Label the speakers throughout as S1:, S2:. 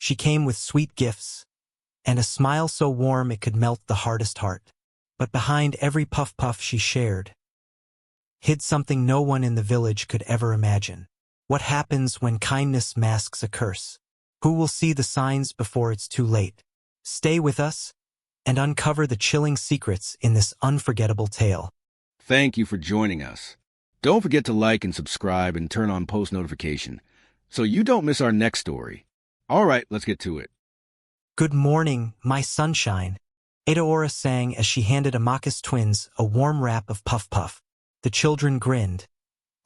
S1: She came with sweet gifts, and a smile so warm it could melt the hardest heart. But behind every puff she shared, hid something no one in the village could ever imagine. What happens when kindness masks a curse? Who will see the signs before it's too late? Stay with us and uncover the chilling secrets in this unforgettable tale.
S2: Thank you for joining us. Don't forget to like and subscribe and turn on post notification so you don't miss our next story. All right, let's get to it.
S1: Good morning, my sunshine, Adaora sang as she handed Amakas twins a warm wrap of puff. The children grinned,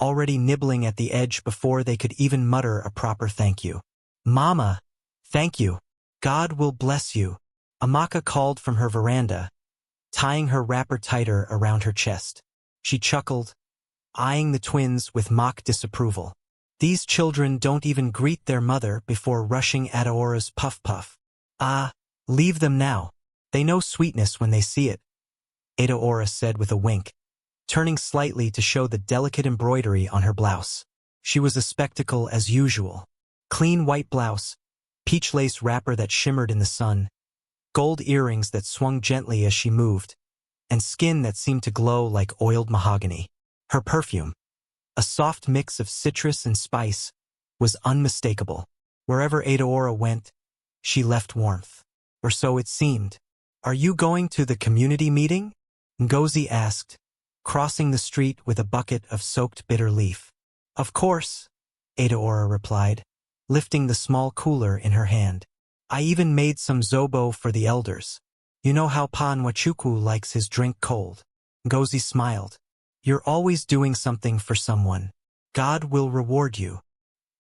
S1: already nibbling at the edge before they could even mutter a proper thank you. Mama, thank you. God will bless you, Amaka called from her veranda, tying her wrapper tighter around her chest. She chuckled, eyeing the twins with mock disapproval. These children don't even greet their mother before rushing Adaora's puff. Ah, leave them now. They know sweetness when they see it, Adaora said with a wink, turning slightly to show the delicate embroidery on her blouse. She was a spectacle as usual. Clean white blouse, peach lace wrapper that shimmered in the sun, gold earrings that swung gently as she moved, and skin that seemed to glow like oiled mahogany. Her perfume, a soft mix of citrus and spice, was unmistakable. Wherever Adaora went, she left warmth. Or so it seemed. Are you going to the community meeting? Ngozi asked, crossing the street with a bucket of soaked bitter leaf. Of course, Adaora replied, lifting the small cooler in her hand. I even made some zobo for the elders. You know how Pa Nwachuku likes his drink cold. Ngozi smiled. You're always doing something for someone. God will reward you.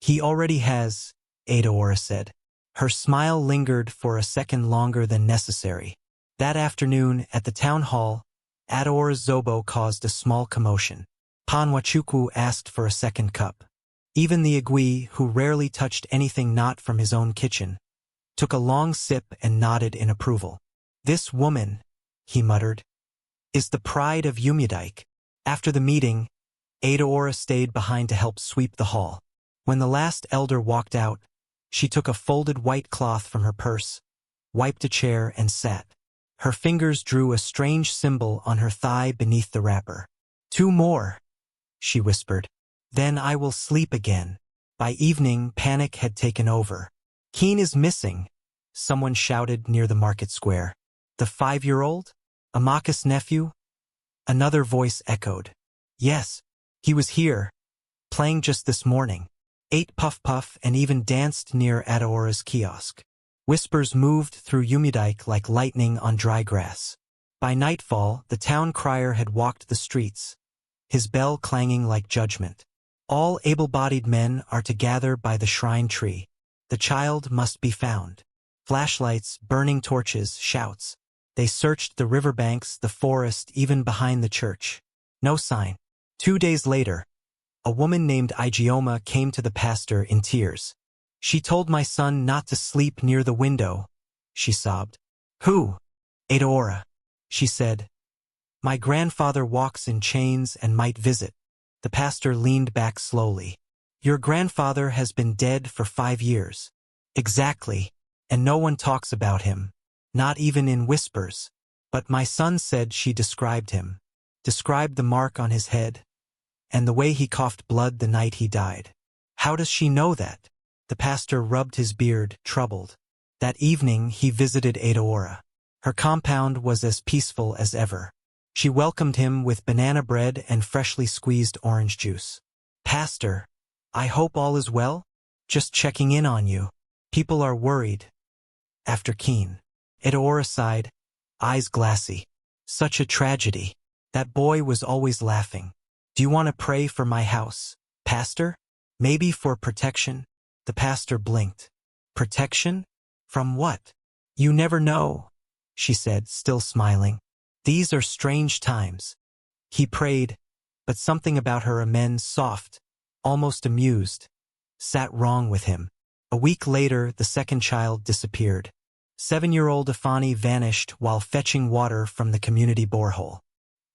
S1: He already has, Adaora said. Her smile lingered for a second longer than necessary. That afternoon, at the town hall, Adaora's zobo caused a small commotion. Pa Nwachuku asked for a second cup. Even the Igui, who rarely touched anything not from his own kitchen, took a long sip and nodded in approval. This woman, he muttered, is the pride of Umudike. After the meeting, Adaora stayed behind to help sweep the hall. When the last elder walked out, she took a folded white cloth from her purse, wiped a chair, and sat. Her fingers drew a strange symbol on her thigh beneath the wrapper. 2 more, she whispered. Then I will sleep again. By evening, panic had taken over. Keen is missing, someone shouted near the market square. The 5-year-old? Amaka's nephew? Another voice echoed. Yes, he was here, playing just this morning. Ate puff and even danced near Adaora's kiosk. Whispers moved through Umudike like lightning on dry grass. By nightfall, the town crier had walked the streets, his bell clanging like judgment. All able-bodied men are to gather by the shrine tree. The child must be found. Flashlights, burning torches, shouts. They searched the riverbanks, the forest, even behind the church. No sign. 2 days later, a woman named Igioma came to the pastor in tears. She told my son not to sleep near the window, she sobbed. Who? Adaora, she said. My grandfather walks in chains and might visit. The pastor leaned back slowly. Your grandfather has been dead for 5 years. Exactly, and no one talks about him, not even in whispers. But my son said she described him, described the mark on his head, and the way he coughed blood the night he died. How does she know that? The pastor rubbed his beard, troubled. That evening he visited Adaora. Her compound was as peaceful as ever. She welcomed him with banana bread and freshly squeezed orange juice. Pastor, I hope all is well? Just checking in on you. People are worried. After Keen. Adaora sighed, eyes glassy. Such a tragedy. That boy was always laughing. Do you want to pray for my house, Pastor? Maybe for protection? The pastor blinked. Protection? From what? You never know, she said, still smiling. These are strange times. He prayed, but something about her amends, soft, almost amused, sat wrong with him. A week later, the second child disappeared. 7-year-old Afani vanished while fetching water from the community borehole.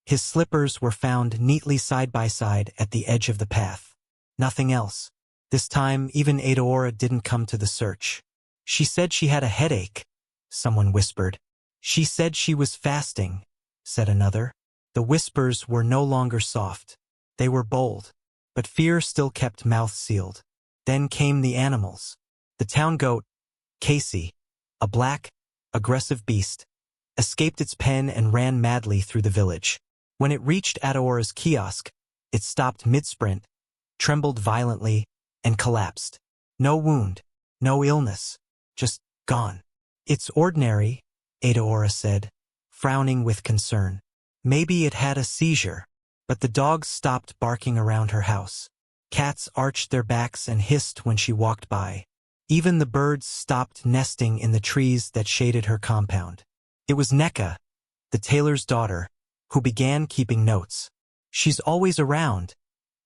S1: His slippers were found neatly side by side at the edge of the path. Nothing else. This time, even Adaora didn't come to the search. She said she had a headache, someone whispered. She said she was fasting, said another. The whispers were no longer soft. They were bold, but fear still kept mouths sealed. Then came the animals. The town goat, Casey, a black, aggressive beast, escaped its pen and ran madly through the village. When it reached Adaora's kiosk, it stopped mid-sprint, trembled violently, and collapsed. No wound, no illness, just gone. It's ordinary, Adaora said, frowning with concern. Maybe it had a seizure. But the dogs stopped barking around her house. Cats arched their backs and hissed when she walked by. Even the birds stopped nesting in the trees that shaded her compound. It was Neka, the tailor's daughter, who began keeping notes. She's always around,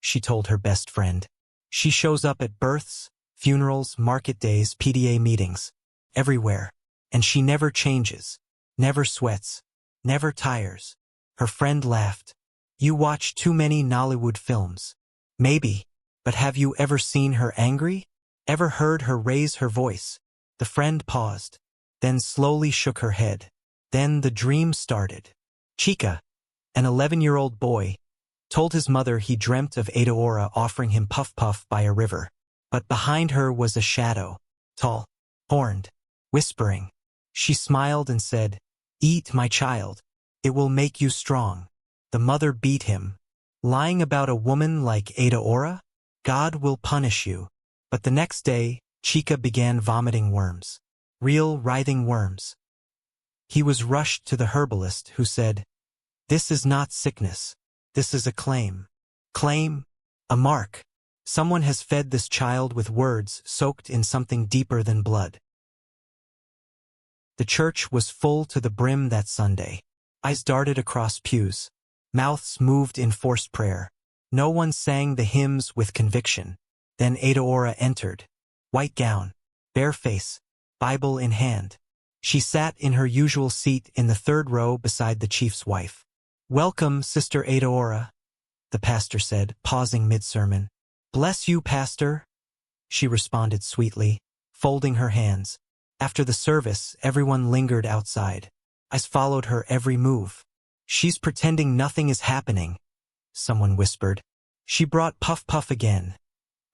S1: she told her best friend. She shows up at births, funerals, market days, PTA meetings, everywhere. And she never changes, never sweats, never tires. Her friend laughed. You watch too many Nollywood films. Maybe, but have you ever seen her angry? Ever heard her raise her voice? The friend paused, then slowly shook her head. Then the dream started. Chica, an 11-year-old boy, told his mother he dreamt of Adaora offering him puff-puff by a river. But behind her was a shadow, tall, horned, whispering. She smiled and said, "Eat, my child. It will make you strong." The mother beat him. Lying about a woman like Adaora? God will punish you. But the next day, Chica began vomiting worms. Real writhing worms. He was rushed to the herbalist, who said, "This is not sickness. This is a claim. Claim? A mark. Someone has fed this child with words soaked in something deeper than blood." The church was full to the brim that Sunday. Eyes darted across pews. Mouths moved in forced prayer. No one sang the hymns with conviction. Then Adaora entered. White gown, bare face, Bible in hand. She sat in her usual seat in the third row beside the chief's wife. "Welcome, Sister Adaora," the pastor said, pausing mid-sermon. "Bless you, Pastor," she responded sweetly, folding her hands. After the service, everyone lingered outside. Eyes followed her every move. "She's pretending nothing is happening," someone whispered. "She brought puff-puff again,"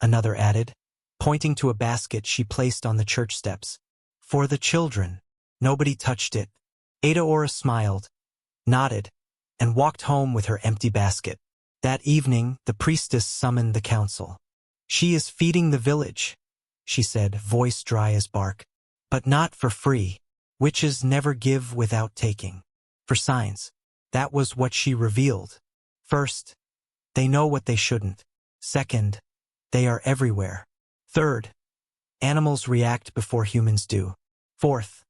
S1: another added, pointing to a basket she placed on the church steps. "For the children." Nobody touched it. Adaora smiled, nodded, and walked home with her empty basket. That evening, the priestess summoned the council. "She is feeding the village," she said, voice dry as bark. "But not for free. Witches never give without taking. For signs." That was what she revealed. First, they know what they shouldn't. Second, they are everywhere. Third, animals react before humans do. Fourth,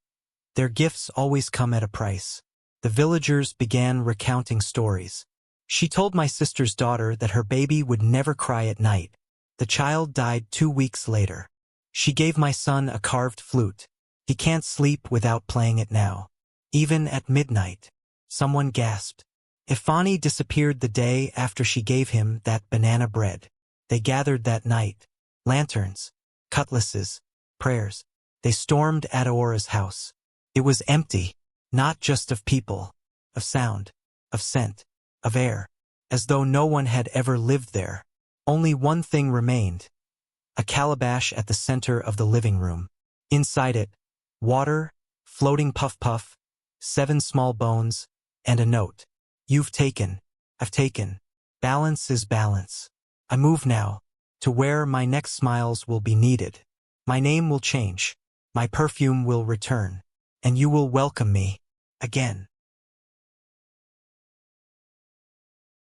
S1: their gifts always come at a price. The villagers began recounting stories. "She told my sister's daughter that her baby would never cry at night. The child died 2 weeks later. She gave my son a carved flute. He can't sleep without playing it now. Even at midnight." Someone gasped. Ifani disappeared the day after she gave him that banana bread. They gathered that night. Lanterns, cutlasses, prayers. They stormed Adaora's house. It was empty, not just of people, of sound, of scent, of air, as though no one had ever lived there. Only one thing remained. A calabash at the center of the living room. Inside it, water, floating puff-puff, 7 small bones, and a note. "You've taken. I've taken. Balance is balance. I move now, to where my next smiles will be needed. My name will change. My perfume will return. And you will welcome me. Again."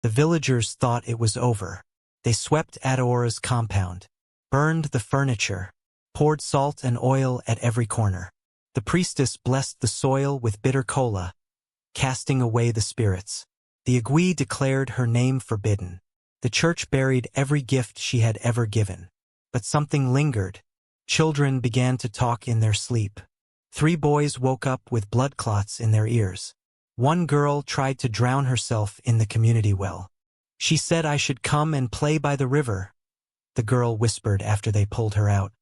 S1: The villagers thought it was over. They swept Adaora's compound, burned the furniture, poured salt and oil at every corner. The priestess blessed the soil with bitter cola, casting away the spirits. The Agui declared her name forbidden. The church buried every gift she had ever given. But something lingered. Children began to talk in their sleep. 3 boys woke up with blood clots in their ears. One girl tried to drown herself in the community well. "She said I should come and play by the river," the girl whispered after they pulled her out.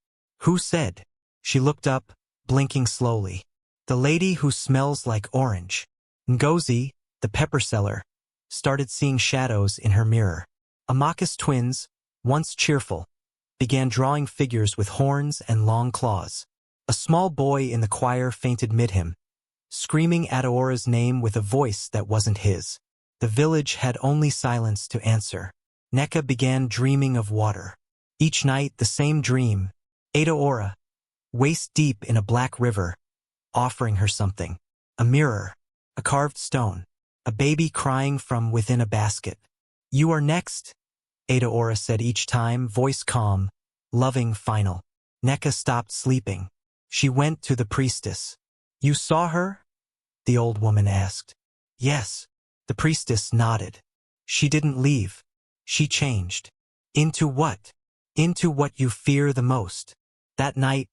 S1: "Who said?" She looked up, blinking slowly. The lady who smells like orange. Ngozi, the pepper seller, started seeing shadows in her mirror. Amakas twins, once cheerful, began drawing figures with horns and long claws. A small boy in the choir fainted mid him, screaming Adaora's name with a voice that wasn't his. The village had only silence to answer. Neka began dreaming of water. Each night the same dream. Adaora, waist deep in a black river, offering her something. A mirror, a carved stone, a baby crying from within a basket. "You are next," Adaora said each time, voice calm, loving, final. Neka stopped sleeping. She went to the priestess. "You saw her?" the old woman asked. "Yes." The priestess nodded. "She didn't leave. She changed." "Into what?" "Into what you fear the most." That night,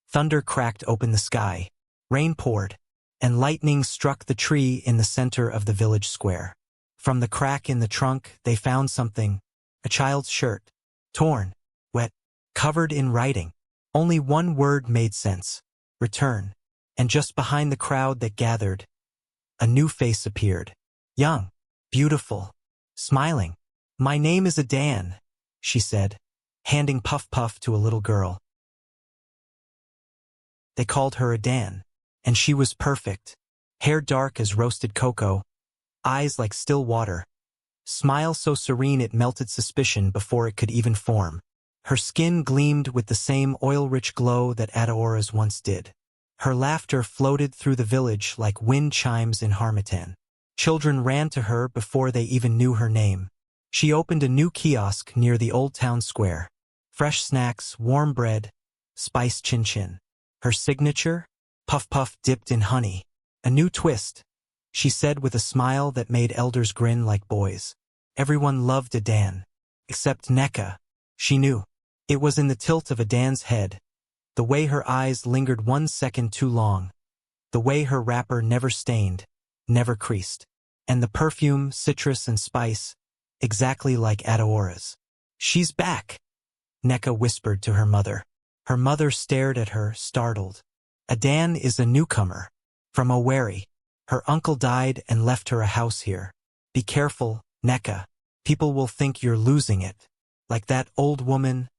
S1: thunder cracked open the sky, rain poured, and lightning struck the tree in the center of the village square. From the crack in the trunk, they found something, a child's shirt, torn, wet, covered in writing. Only one word made sense: return. And just behind the crowd that gathered, a new face appeared. Young, beautiful, smiling. "My name is Adan," she said, handing Puff Puff to a little girl. They called her Adan, and she was perfect. Hair dark as roasted cocoa, eyes like still water, smile so serene it melted suspicion before it could even form. Her skin gleamed with the same oil-rich glow that Adaora's once did. Her laughter floated through the village like wind chimes in harmattan. Children ran to her before they even knew her name. She opened a new kiosk near the old town square. Fresh snacks, warm bread, spiced chin-chin. Her signature? Puff Puff dipped in honey. A new twist, she said with a smile that made elders grin like boys. Everyone loved Adan, except Neka. She knew. It was in the tilt of Adan's head, the way her eyes lingered 1 second too long, the way her wrapper never stained, never creased, and the perfume, citrus and spice, exactly like Adaora's. "She's back," Neka whispered to her mother. Her mother stared at her, startled. "Adan is a newcomer, from Owerri. Her uncle died and left her a house here. Be careful, Neka. People will think you're losing it. Like that old woman,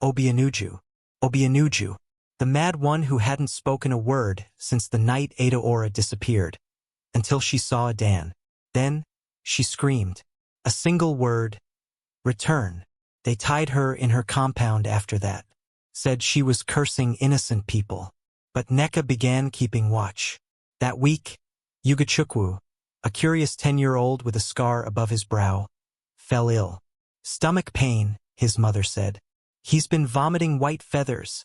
S1: Obianuju. Obianuju, the mad one who hadn't spoken a word since the night Adaora disappeared, until she saw Adan. Then, she screamed. A single word, return. They tied her in her compound after that. Said she was cursing innocent people. But Neka began keeping watch. That week, Ugachukwu, a curious 10-year-old with a scar above his brow, fell ill. Stomach pain, his mother said. "He's been vomiting white feathers,"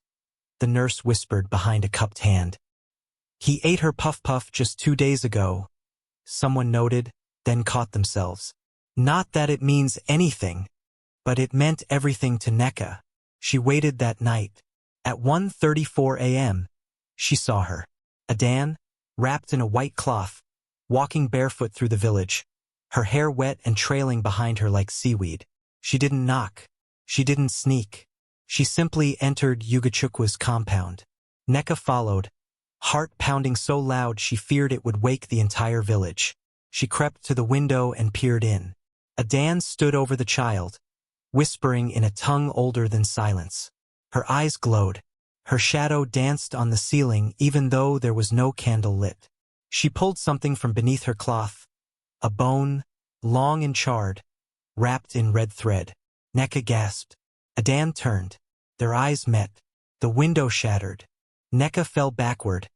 S1: the nurse whispered behind a cupped hand. "He ate her Puff Puff just 2 days ago," someone noted, then caught themselves. Not that it means anything, but it meant everything to Neka. She waited that night. At 1:34 a.m., she saw her. Adan, wrapped in a white cloth, walking barefoot through the village, her hair wet and trailing behind her like seaweed. She didn't knock. She didn't sneak. She simply entered Ugachukwu's compound. Neka followed, heart pounding so loud she feared it would wake the entire village. She crept to the window and peered in. Adan stood over the child, whispering in a tongue older than silence. Her eyes glowed. Her shadow danced on the ceiling even though there was no candle lit. She pulled something from beneath her cloth, a bone, long and charred, wrapped in red thread. Neka gasped. Adan turned. Their eyes met. The window shattered. Neka fell backward,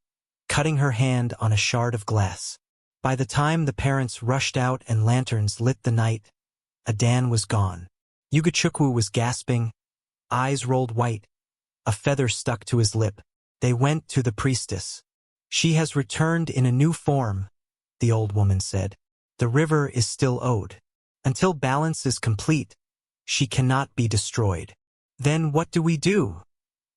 S1: cutting her hand on a shard of glass. By the time the parents rushed out and lanterns lit the night, Adan was gone. Ugachukwu was gasping, eyes rolled white, a feather stuck to his lip. They went to the priestess. "She has returned in a new form," the old woman said. "The river is still owed. Until balance is complete, she cannot be destroyed." "Then what do we do?"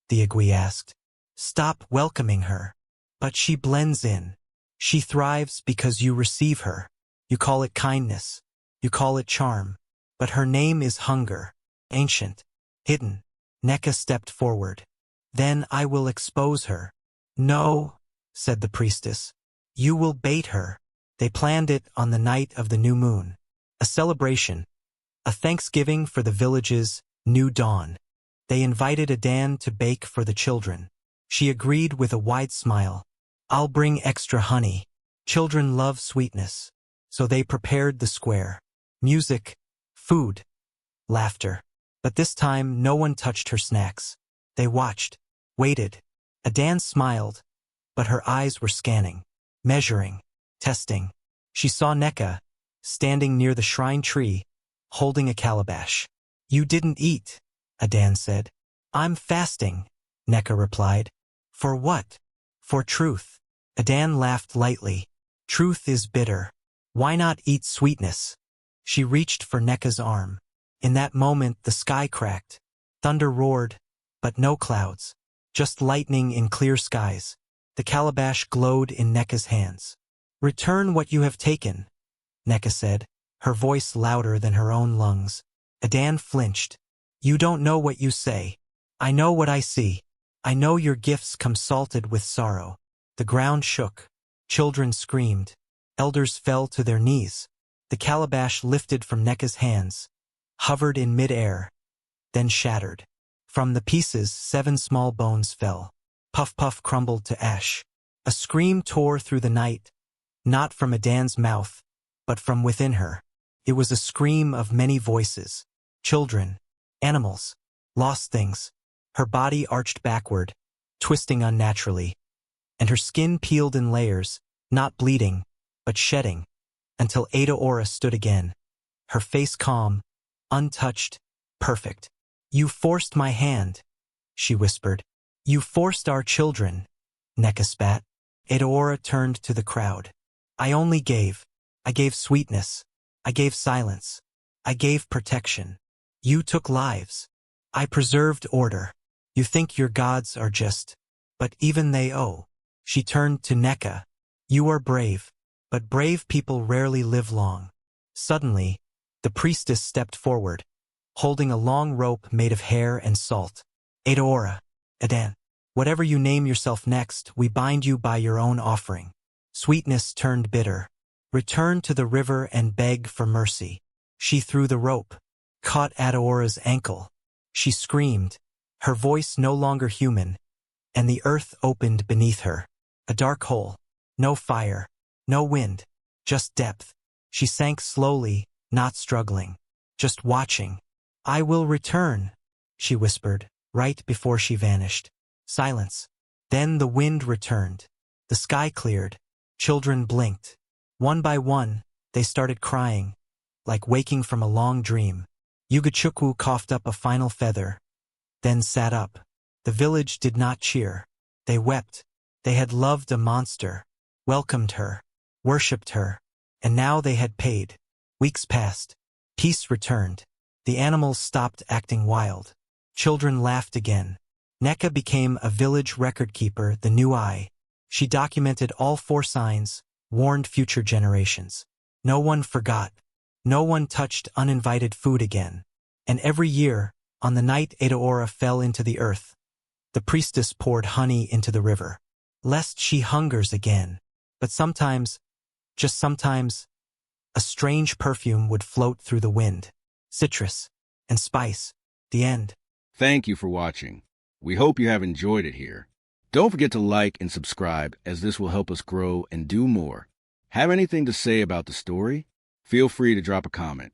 S1: the Igwe asked. "Stop welcoming her." "But she blends in. She thrives because you receive her. You call it kindness. You call it charm. But her name is hunger, ancient, hidden." Neka stepped forward. "Then I will expose her." No, said the priestess. You will bait her. They planned it on the night of the new moon. A celebration, a thanksgiving for the village's new dawn. They invited Adan to bake for the children. She agreed with a wide smile. I'll bring extra honey. Children love sweetness. So they prepared the square. Music, food, laughter. But this time no one touched her snacks. They watched, waited. Adan smiled, but her eyes were scanning, measuring, testing. She saw Neka, standing near the shrine tree, holding a calabash. You didn't eat, Adan said. I'm fasting, Neka replied. For what? For truth. Adan laughed lightly. Truth is bitter. Why not eat sweetness? She reached for Neka's arm. In that moment the sky cracked. Thunder roared, but no clouds. Just lightning in clear skies. The calabash glowed in Neka's hands. Return what you have taken, Neka said, her voice louder than her own lungs. Adan flinched. You don't know what you say. I know what I see. I know your gifts come salted with sorrow. The ground shook. Children screamed. Elders fell to their knees. The calabash lifted from Neka's hands, hovered in mid-air, then shattered. From the pieces 7 small bones fell. Puff Puff crumbled to ash. A scream tore through the night, not from Adan's mouth, but from within her. It was a scream of many voices. Children, animals, lost things. Her body arched backward, twisting unnaturally, and her skin peeled in layers, not bleeding, but shedding, until Adaora stood again, her face calm, untouched, perfect. You forced my hand, she whispered. You forced our children, Neka spat. Adaora turned to the crowd. I only gave. I gave sweetness. I gave silence. I gave protection. You took lives. I preserved order. You think your gods are just, but even they owe. She turned to Neka. You are brave, but brave people rarely live long. Suddenly, the priestess stepped forward, holding a long rope made of hair and salt. Adaora, Adan, whatever you name yourself next, we bind you by your own offering. Sweetness turned bitter. Return to the river and beg for mercy. She threw the rope, caught Adaora's ankle. She screamed, her voice no longer human, and the earth opened beneath her. A dark hole. No fire. No wind. Just depth. She sank slowly, not struggling. Just watching. I will return, she whispered, right before she vanished. Silence. Then the wind returned. The sky cleared. Children blinked. One by one, they started crying, like waking from a long dream. Yugachukwu coughed up a final feather, then sat up. The village did not cheer. They wept. They had loved a monster, welcomed her, worshipped her, and now they had paid. Weeks passed. Peace returned. The animals stopped acting wild. Children laughed again. Neka became a village record keeper, the new eye. She documented all 4 signs, warned future generations. No one forgot. No one touched uninvited food again. And every year, on the night Adaora fell into the earth, the priestess poured honey into the river, lest she hungers again. But sometimes, just sometimes, a strange perfume would float through the wind. Citrus and spice. The end.
S2: Thank you for watching. We hope you have enjoyed it here. Don't forget to like and subscribe, as this will help us grow and do more. Have anything to say about the story? Feel free to drop a comment.